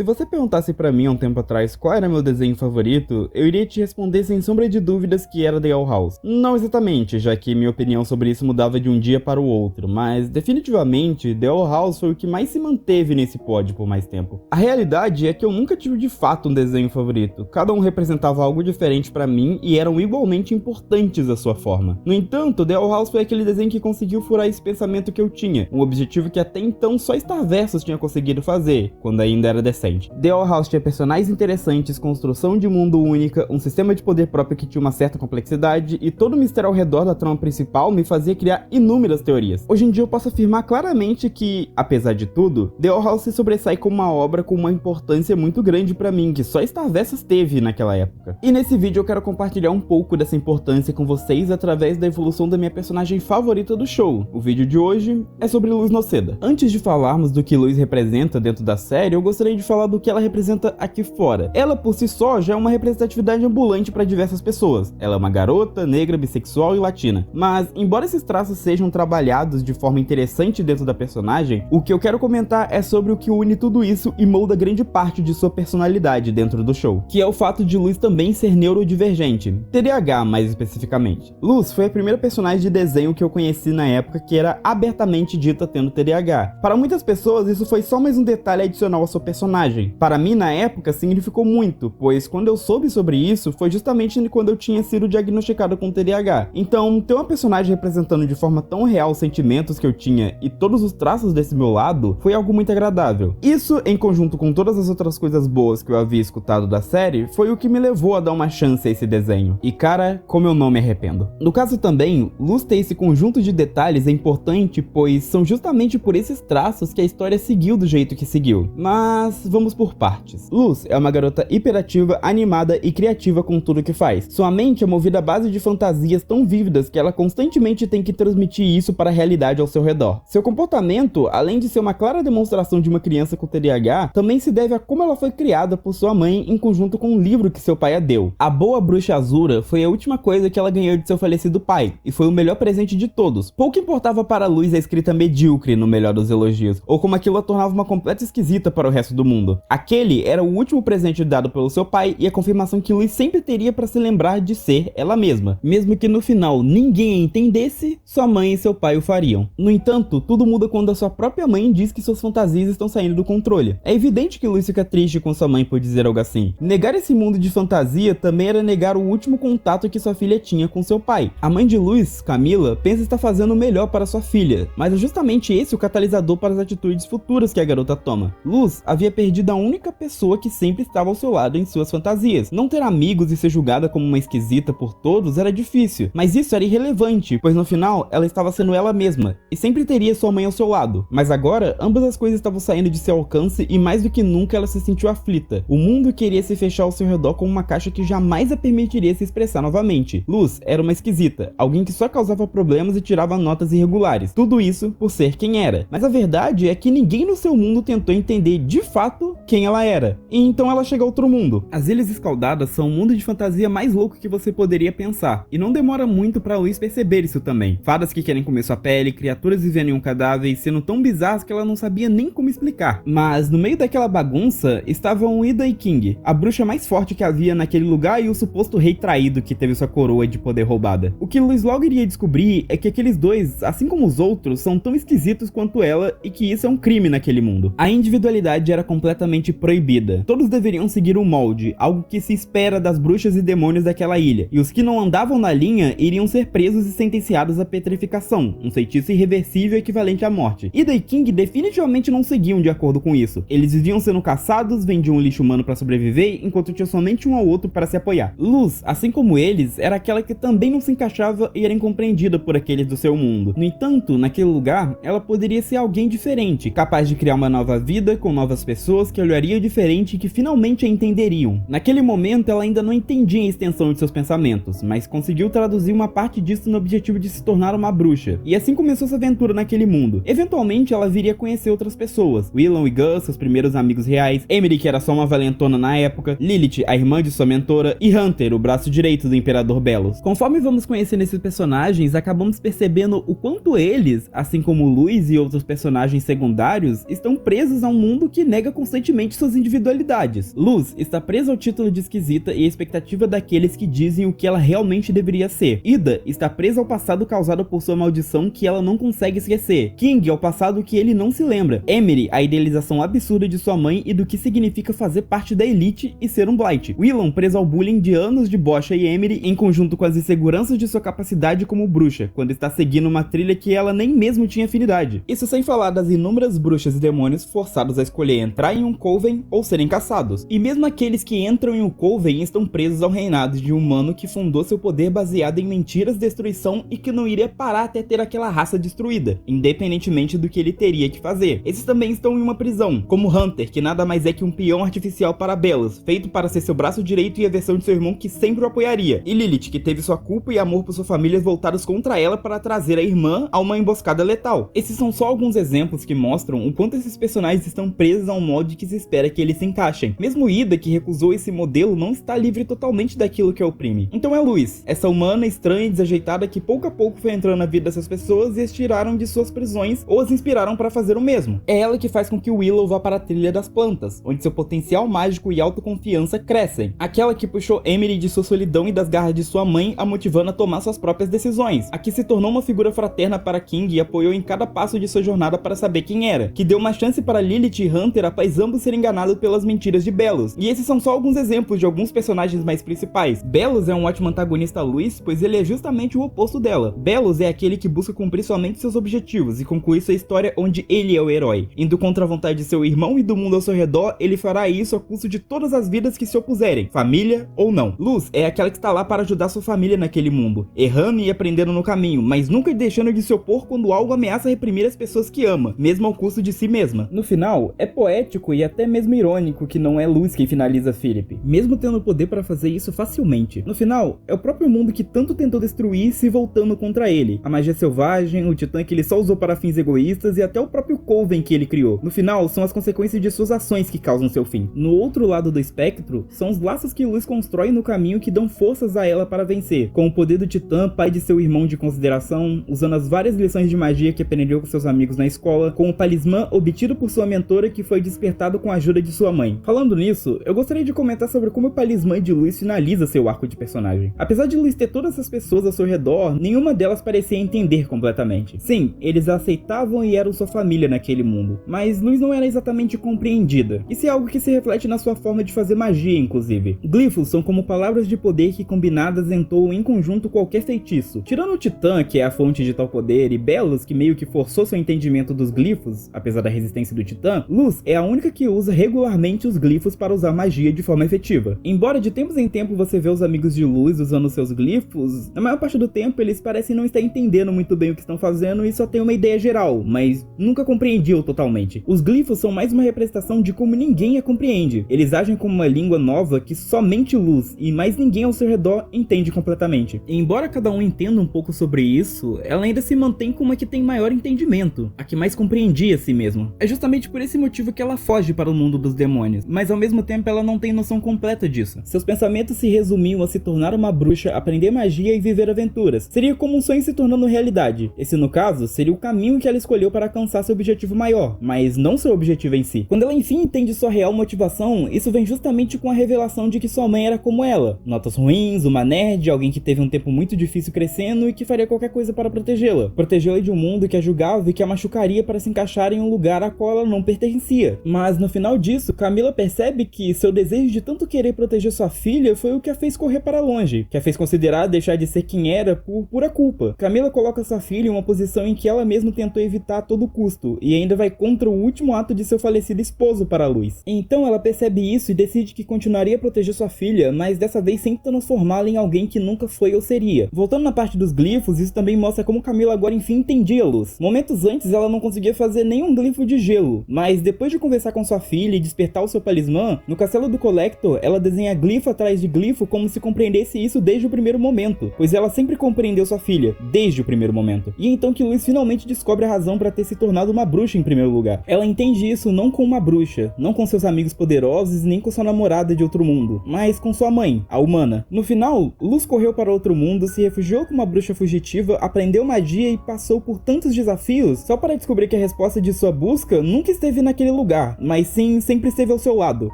Se você perguntasse pra mim há um tempo atrás qual era meu desenho favorito, eu iria te responder sem sombra de dúvidas que era The Owl House. Não exatamente, já que minha opinião sobre isso mudava de um dia para o outro, mas definitivamente The Owl House foi o que mais se manteve nesse pódio por mais tempo. A realidade é que eu nunca tive de fato um desenho favorito, cada um representava algo diferente pra mim e eram igualmente importantes à sua forma. No entanto, The Owl House foi aquele desenho que conseguiu furar esse pensamento que eu tinha, um objetivo que até então só Starversus tinha conseguido fazer, quando ainda era decente. The Owl House tinha personagens interessantes, construção de mundo única, um sistema de poder próprio que tinha uma certa complexidade, e todo o mistério ao redor da trama principal me fazia criar inúmeras teorias. Hoje em dia eu posso afirmar claramente que, apesar de tudo, The Owl House se sobressai como uma obra com uma importância muito grande pra mim, que só Starversus teve naquela época. E nesse vídeo eu quero compartilhar um pouco dessa importância com vocês através da evolução da minha personagem favorita do show. O vídeo de hoje é sobre Luz Noceda. Antes de falarmos do que Luz representa dentro da série, eu gostaria de falar do que ela representa aqui fora. Ela por si só já é uma representatividade ambulante para diversas pessoas. Ela é uma garota, negra, bissexual e latina. Mas, embora esses traços sejam trabalhados de forma interessante dentro da personagem, o que eu quero comentar é sobre o que une tudo isso e molda grande parte de sua personalidade dentro do show, que é o fato de Luz também ser neurodivergente, TDAH mais especificamente. Luz foi a primeira personagem de desenho que eu conheci na época que era abertamente dita tendo TDAH. Para muitas pessoas isso foi só mais um detalhe adicional à sua personagem. Para mim na época significou muito, pois quando eu soube sobre isso foi justamente quando eu tinha sido diagnosticado com TDAH. Então ter uma personagem representando de forma tão real os sentimentos que eu tinha e todos os traços desse meu lado foi algo muito agradável. Isso, em conjunto com todas as outras coisas boas que eu havia escutado da série, foi o que me levou a dar uma chance a esse desenho. E cara, como eu não me arrependo. No caso também, Luz ter esse conjunto de detalhes é importante, pois são justamente por esses traços que a história seguiu do jeito que seguiu. Mas vamos por partes. Luz é uma garota hiperativa, animada e criativa com tudo que faz. Sua mente é movida à base de fantasias tão vívidas que ela constantemente tem que transmitir isso para a realidade ao seu redor. Seu comportamento, além de ser uma clara demonstração de uma criança com TDAH, também se deve a como ela foi criada por sua mãe em conjunto com um livro que seu pai a deu. A Boa Bruxa Azura foi a última coisa que ela ganhou de seu falecido pai, e foi o melhor presente de todos. Pouco importava para Luz a escrita medíocre no melhor dos elogios, ou como aquilo a tornava uma completa esquisita para o resto do mundo. Aquele era o último presente dado pelo seu pai e a confirmação que Luz sempre teria para se lembrar de ser ela mesma, mesmo que no final ninguém a entendesse, sua mãe e seu pai o fariam. No entanto, tudo muda quando a sua própria mãe diz que suas fantasias estão saindo do controle. É evidente que Luz fica triste com sua mãe por dizer algo assim. Negar esse mundo de fantasia também era negar o último contato que sua filha tinha com seu pai. A mãe de Luz, Camila, pensa estar fazendo o melhor para sua filha, mas é justamente esse o catalisador para as atitudes futuras que a garota toma. Luz havia perdido a única pessoa que sempre estava ao seu lado em suas fantasias. Não ter amigos e ser julgada como uma esquisita por todos era difícil, mas isso era irrelevante, pois no final ela estava sendo ela mesma, e sempre teria sua mãe ao seu lado. Mas agora, ambas as coisas estavam saindo de seu alcance e mais do que nunca ela se sentiu aflita. O mundo queria se fechar ao seu redor como uma caixa que jamais a permitiria se expressar novamente. Luz era uma esquisita, alguém que só causava problemas e tirava notas irregulares. Tudo isso por ser quem era. Mas a verdade é que ninguém no seu mundo tentou entender de fato quem ela era. E então ela chega a outro mundo. As Ilhas Escaldadas são o mundo de fantasia mais louco que você poderia pensar. E não demora muito pra Luz perceber isso também. Fadas que querem comer sua pele, criaturas vivendo em um cadáver, sendo tão bizarras que ela não sabia nem como explicar. Mas no meio daquela bagunça estavam Ida e King, a bruxa mais forte que havia naquele lugar e o suposto rei traído que teve sua coroa de poder roubada. O que Luz logo iria descobrir é que aqueles dois, assim como os outros, são tão esquisitos quanto ela e que isso é um crime naquele mundo. A individualidade era completamente proibida. Todos deveriam seguir um molde, algo que se espera das bruxas e demônios daquela ilha, e os que não andavam na linha iriam ser presos e sentenciados à petrificação, um feitiço irreversível equivalente à morte. Ida e King definitivamente não seguiam de acordo com isso. Eles viviam sendo caçados, vendiam um lixo humano para sobreviver, enquanto tinha somente um ao outro para se apoiar. Luz, assim como eles, era aquela que também não se encaixava e era incompreendida por aqueles do seu mundo. No entanto, naquele lugar, ela poderia ser alguém diferente, capaz de criar uma nova vida com novas pessoas que olhariam diferente e que finalmente a entenderiam. Naquele momento, ela ainda não entendia a extensão de seus pensamentos, mas conseguiu traduzir uma parte disso no objetivo de se tornar uma bruxa. E assim começou sua aventura naquele mundo. Eventualmente, ela viria conhecer outras pessoas. Willow e Gus, seus primeiros amigos reais, Emily, que era só uma valentona na época, Lilith, a irmã de sua mentora, e Hunter, o braço direito do Imperador Belos. Conforme vamos conhecendo esses personagens, acabamos percebendo o quanto eles, assim como Luz e outros personagens secundários, estão presos a um mundo que nega constantemente suas individualidades. Luz está presa ao título de esquisita e à expectativa daqueles que dizem o que ela realmente deveria ser. Ida está presa ao passado causado por sua maldição que ela não consegue esquecer. King ao passado que ele não se lembra. Emery à idealização absurda de sua mãe e do que significa fazer parte da elite e ser um Blight. Willow preso ao bullying de anos de Boscha e Emery em conjunto com as inseguranças de sua capacidade como bruxa, quando está seguindo uma trilha que ela nem mesmo tinha afinidade. Isso sem falar das inúmeras bruxas e demônios forçados a escolher entrar em um Coven ou serem caçados. E mesmo aqueles que entram em um Coven estão presos ao reinado de um humano que fundou seu poder baseado em mentiras, destruição e que não iria parar até ter aquela raça destruída, independentemente do que ele teria que fazer. Esses também estão em uma prisão, como Hunter, que nada mais é que um peão artificial para Belos, feito para ser seu braço direito e a versão de seu irmão que sempre o apoiaria. E Lilith, que teve sua culpa e amor por sua família voltados contra ela para trazer a irmã a uma emboscada letal. Esses são só alguns exemplos que mostram o quanto esses personagens estão presos a um molde que se espera que eles se encaixem. Mesmo Ida, que recusou esse modelo, não está livre totalmente daquilo que a oprime. Então é Luz, essa humana estranha e desajeitada que pouco a pouco foi entrando na vida dessas pessoas e as tiraram de suas prisões ou as inspiraram para fazer o mesmo. É ela que faz com que Willow vá para a trilha das plantas, onde seu potencial mágico e autoconfiança crescem. Aquela que puxou Emery de sua solidão e das garras de sua mãe, a motivando a tomar suas próprias decisões. A que se tornou uma figura fraterna para King e apoiou em cada passo de sua jornada para saber quem era. Que deu uma chance para Lilith e Hunter após ambos serem enganados pelas mentiras de Belos. E esses são só alguns exemplos de alguns personagens mais principais. Belos é um ótimo antagonista a Luz, pois ele é justamente o oposto dela. Belos é aquele que busca cumprir somente seus objetivos e concluir sua história onde ele é o herói. Indo contra a vontade de seu irmão e do mundo ao seu redor, ele fará isso a custo de todas as vidas que se opuserem, família ou não. Luz é aquela que está lá para ajudar sua família naquele mundo, errando e aprendendo no caminho, mas nunca deixando de se opor quando algo ameaça reprimir as pessoas que ama, mesmo ao custo de si mesma. No final, é poético e até mesmo irônico que não é Luz quem finaliza Philip, mesmo tendo o poder para fazer isso facilmente. No final, é o próprio mundo que tanto tentou destruir se voltando contra ele. A magia selvagem, o titã que ele só usou para fins egoístas e até o próprio Coven que ele criou. No final, são as consequências de suas ações que causam seu fim. No outro lado do espectro, são os laços que Luz constrói no caminho que dão forças a ela para vencer, com o poder do titã, pai de seu irmão de consideração, usando as várias lições de magia que aprendeu com seus amigos na escola, com o talismã obtido por sua mentora que foi despertado com a ajuda de sua mãe. Falando nisso, eu gostaria de comentar sobre como o talismã de Luz finaliza seu arco de personagem. Apesar de Luz ter todas essas pessoas ao seu redor, nenhuma delas parecia entender completamente. Sim, eles a aceitavam e eram sua família naquele mundo, mas Luz não era exatamente compreendida. Isso é algo que se reflete na sua forma de fazer magia, inclusive. Glifos são como palavras de poder que combinadas entoam em conjunto qualquer feitiço. Tirando o Titã, que é a fonte de tal poder, e Belos, que meio que forçou seu entendimento dos glifos, apesar da resistência do Titã, Luz é a única que usa regularmente os glifos para usar magia de forma efetiva. Embora de tempos em tempos você vê os amigos de Luz usando seus glifos, na maior parte do tempo eles parecem não estar entendendo muito bem o que estão fazendo e só tem uma ideia geral, mas nunca compreendiam totalmente. Os glifos são mais uma representação de como ninguém a compreende. Eles agem como uma língua nova que somente Luz e mais ninguém ao seu redor entende completamente. E embora cada um entenda um pouco sobre isso, ela ainda se mantém como a que tem maior entendimento, a que mais compreendia a si mesma. É justamente por esse motivo que ela foge para o mundo dos demônios, mas ao mesmo tempo ela não tem noção completa disso. Seus pensamentos se resumiam a se tornar uma bruxa, aprender magia e viver aventuras. Seria como um sonho se tornando realidade. Esse, no caso, seria o caminho que ela escolheu para alcançar seu objetivo maior, mas não seu objetivo em si. Quando ela enfim entende sua real motivação, isso vem justamente com a revelação de que sua mãe era como ela. Notas ruins, uma nerd, alguém que teve um tempo muito difícil crescendo e que faria qualquer coisa para protegê-la. Protegê-la de um mundo que a julgava e que a machucaria para se encaixar em um lugar a qual ela não pertencia. Mas no final disso, Camila percebe que seu desejo de tanto querer proteger sua filha foi o que a fez correr para longe, que a fez considerar deixar de ser quem era por pura culpa. Camila coloca sua filha em uma posição em que ela mesma tentou evitar a todo custo, e ainda vai contra o último ato de seu falecido esposo para a Luz. Então ela percebe isso e decide que continuaria a proteger sua filha, mas dessa vez sem transformá-la em alguém que nunca foi ou seria. Voltando na parte dos glifos, isso também mostra como Camila agora enfim entendia a Luz. Momentos antes ela não conseguia fazer nenhum glifo de gelo, mas depois de conversar com sua filha e despertar o seu talismã, no castelo do Collector ela desenha glifo atrás de glifo como se compreendesse isso desde o primeiro momento, pois ela sempre compreendeu sua filha, desde o primeiro momento. E é então que Luz finalmente descobre a razão para ter se tornado uma bruxa em primeiro lugar. Ela entende isso não com uma bruxa, não com seus amigos poderosos, nem com sua namorada de outro mundo, mas com sua mãe, a humana. No final, Luz correu para outro mundo, se refugiou como uma bruxa fugitiva, aprendeu magia e passou por tantos desafios só para descobrir que a resposta de sua busca nunca esteve naquele lugar, lugar, mas sim sempre esteve ao seu lado,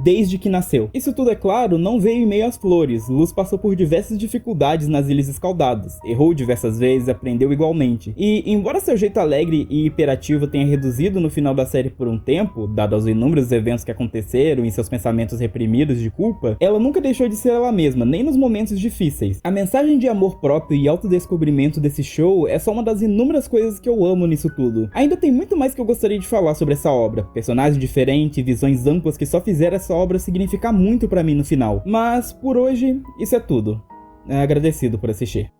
desde que nasceu. Isso tudo, é claro, não veio em meio às flores. Luz passou por diversas dificuldades nas Ilhas Escaldadas, errou diversas vezes e aprendeu igualmente. E, embora seu jeito alegre e hiperativo tenha reduzido no final da série por um tempo, dado aos inúmeros eventos que aconteceram e seus pensamentos reprimidos de culpa, ela nunca deixou de ser ela mesma, nem nos momentos difíceis. A mensagem de amor próprio e autodescobrimento desse show é só uma das inúmeras coisas que eu amo nisso tudo. Ainda tem muito mais que eu gostaria de falar sobre essa obra, personagens diferentes, visões amplas que só fizeram essa obra significar muito pra mim no final. Mas, por hoje, isso é tudo. Agradecido por assistir.